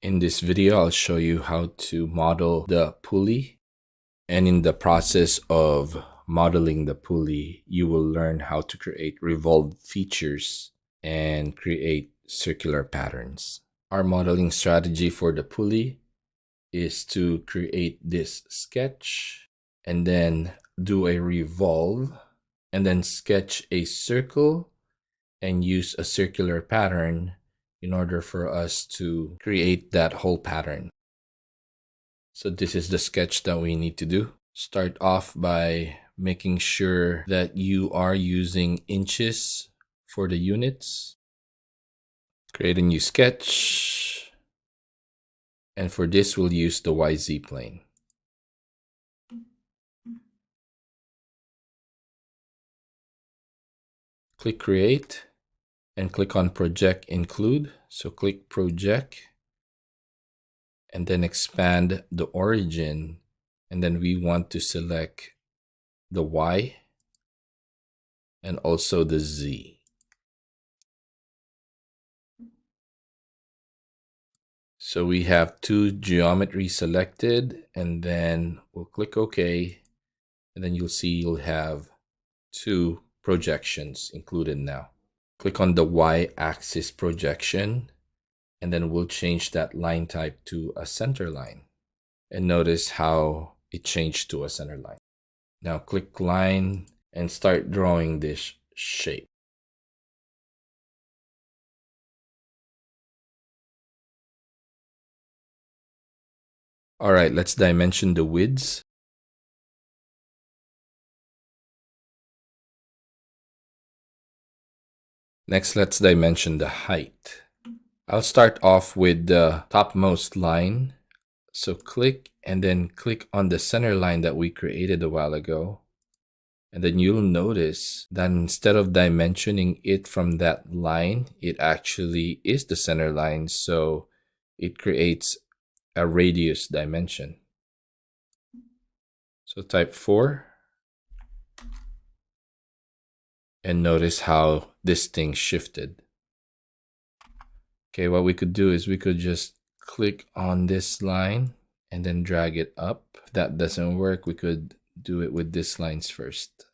In this video, I'll show you how to model the pulley. And in the process of modeling the pulley, you will learn how to create revolved features and create circular patterns. Our modeling strategy for the pulley is to create this sketch and then do a revolve and then sketch a circle and use a circular pattern in order for us to create that whole pattern. So this is the sketch that we need to do. Start off by making sure that you are using inches for the units. Create a new sketch. And for this, we'll use the YZ plane. Click Create and click on Project Include. So click Project and then expand the origin. And then we want to select the Y and also the Z. So we have two geometry selected, and then we'll click OK. And then you'll see you'll have two projections included now. Click on the Y-axis projection, and then we'll change that line type to a center line. And notice how it changed to a center line. Now click Line and start drawing this shape. All right, let's dimension the widths. Next, let's dimension the height. I'll start off with the topmost line. So click and then click on the center line that we created a while ago. And then you'll notice that instead of dimensioning it from that line, it actually is the center line. So it creates a radius dimension. So type 4. And notice how this thing shifted. Okay, what we could do is we could just click on this line and then drag it up. If that doesn't work, we could do it with these lines first.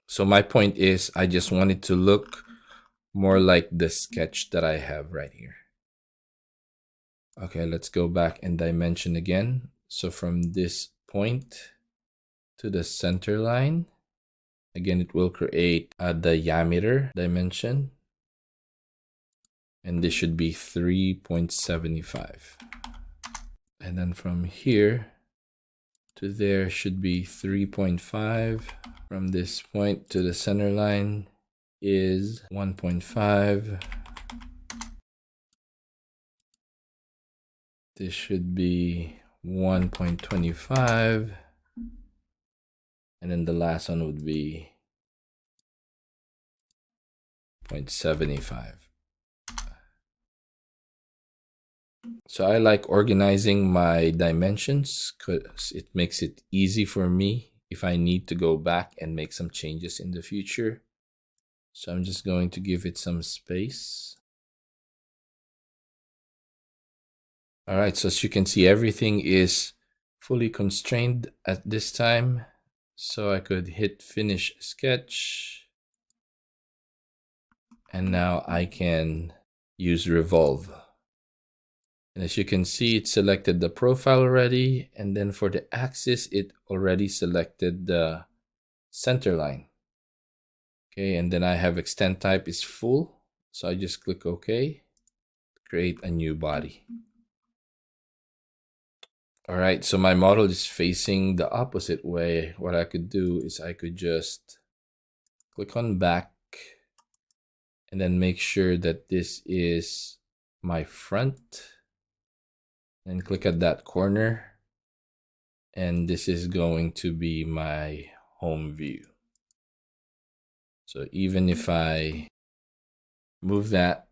So my point is, I just want it to look more like the sketch that I have right here. Okay, let's go back and dimension again. So from this point to the center line, again, it will create a diameter dimension. And this should be 3.75. And then from here to there should be 3.5. From this point to the center line is 1.5. This should be 1.25. And then the last one would be 0.75. So I like organizing my dimensions because it makes it easy for me if I need to go back and make some changes in the future. So I'm just going to give it some space. All right, so as you can see, everything is fully constrained at this time. So I could hit Finish Sketch. And now I can use Revolve. And as you can see, it selected the profile already. And then for the axis, it already selected the center line. Okay, and then I have extend type is full. So I just click OK, create a new body. All right, so my model is facing the opposite way. What I could do is I could just click on back and then make sure that this is my front. And click at that corner, and this is going to be my home view. So even if I move that,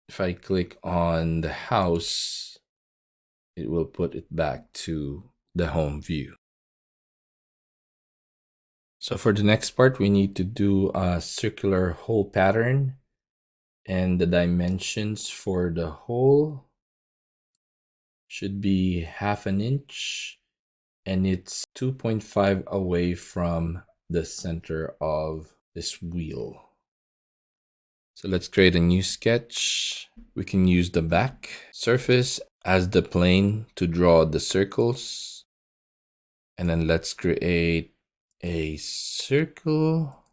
if I click on the house, it will put it back to the home view. So for the next part, we need to do a circular hole pattern. And the dimensions for the hole should be 1/2 inch, and it's 2.5 away from the center of this wheel. So let's create a new sketch. We can use the back surface as the plane to draw the circles. And then let's create a circle.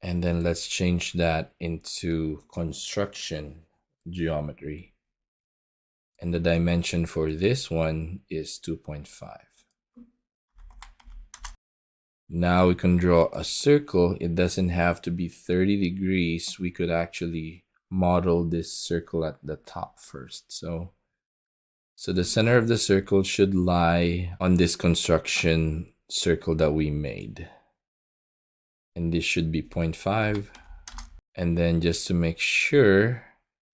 And then let's change that into construction geometry. And the dimension for this one is 2.5. Now we can draw a circle. It doesn't have to be 30 degrees. We could actually model this circle at the top first. So the center of the circle should lie on this construction circle that we made. And this should be 0.5. And then just to make sure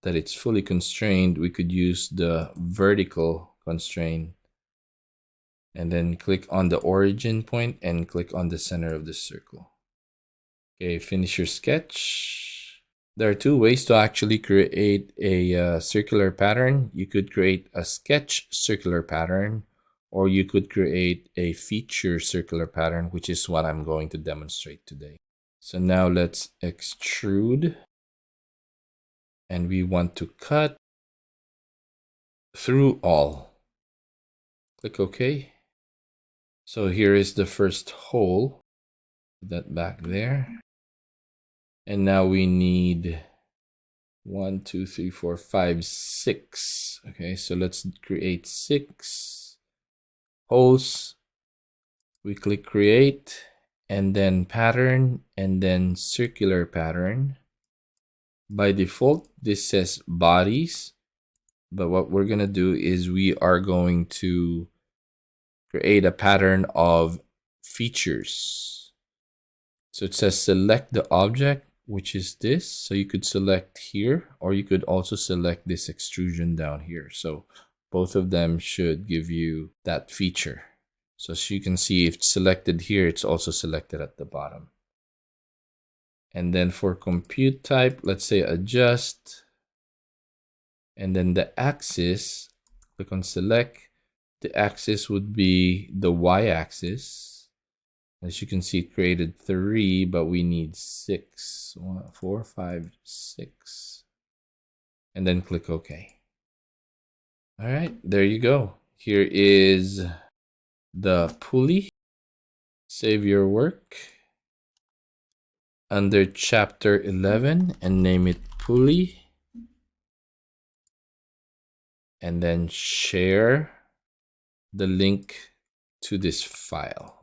that it's fully constrained, we could use the vertical constraint. And then click on the origin point and click on the center of the circle. Okay, finish your sketch. There are two ways to actually create a circular pattern. You could create a sketch circular pattern, or you could create a feature circular pattern, which is what I'm going to demonstrate today. So now let's extrude. And we want to cut through all. Click OK. So here is the first hole. Put that back there. And now we need 1, 2, 3, 4, 5, 6. Okay, so let's create 6 holes. We click create and then pattern and then circular pattern. By default, this says bodies. But what we're going to do is we are going to create a pattern of features. So it says select the object, which is this. So you could select here, or you could also select this extrusion down here. So both of them should give you that feature. So as you can see, if it's selected here, it's also selected at the bottom. And then for compute type, let's say adjust. And then the axis, click on select. The axis would be the y-axis. As you can see, it created 3, but we need 6. 1, 4, 5, 6. And then click OK. All right, there you go. Here is the pulley. Save your work under chapter 11 and name it pulley. And then share the link to this file.